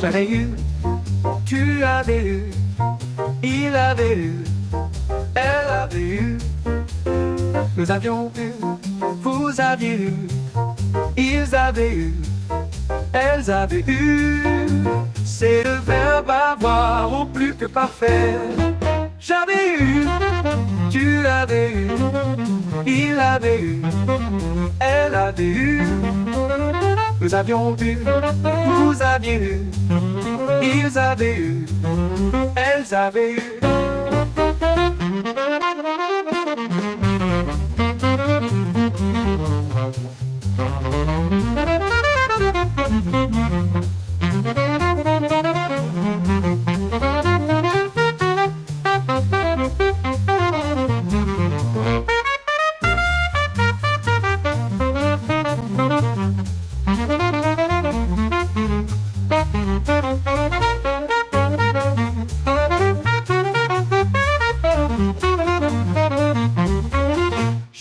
J'avais eu, tu avais eu, il avait eu, elle avait eu, nous avions eu, vous aviez eu, ils avaient eu, elles avaient eu. C'est le verbe avoir au plus que parfait. J'avais eu, tu avais eu, il avait eu, elle avait eu, nous avions eu, vous aviez eu, ils avaient eu, elles avaient eu.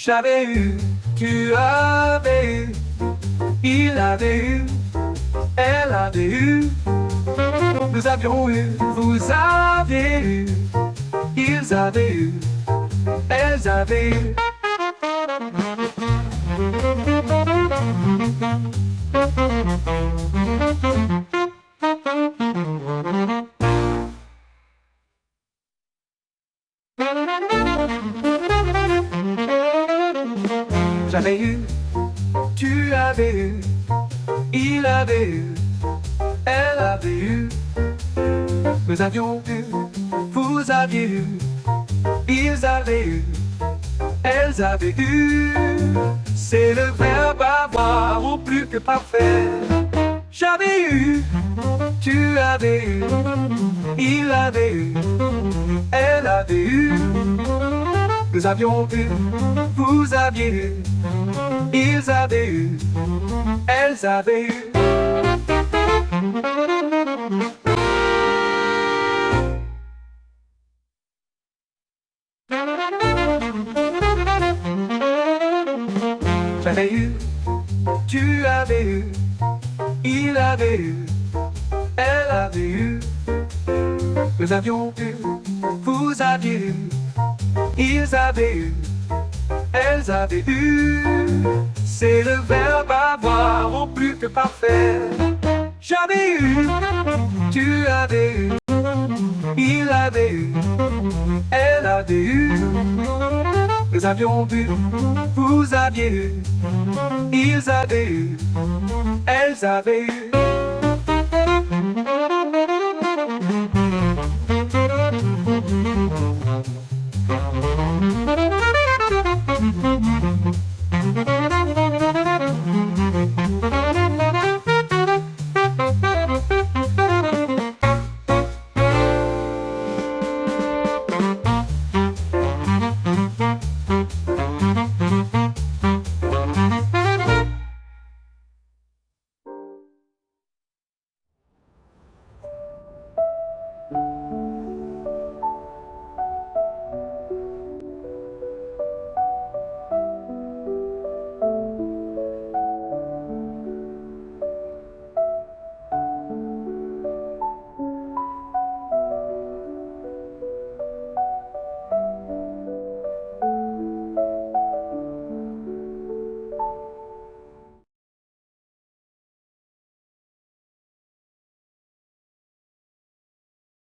J'avais eu, tu avais eu, il avait eu, elle avait eu, nous avions eu, vous aviez eu, ils avaient eu, elles avaient eu. J'avais eu, tu avais eu, il avait eu, elle avait eu, nous avions eu, vous aviez eu, ils avaient eu, elles avaient eu. C'est le verbe avoir au plus que parfait. J'avais eu, tu avais eu, il avait eu, elle avait eu, nous avions eu, vous aviez eu, ils avaient eu, elles avaient eu. J'avais eu, tu avais eu, il avait eu, elle avait eu, nous avions eu, vous aviez eu, ils avaient eu, elles avaient eu. C'est le verbe avoir au plus que parfait. J'avais eu, tu avais eu, il avait eu, elle avait eu, nous avions eu, vous aviez eu, ils avaient eu, elles avaient eu.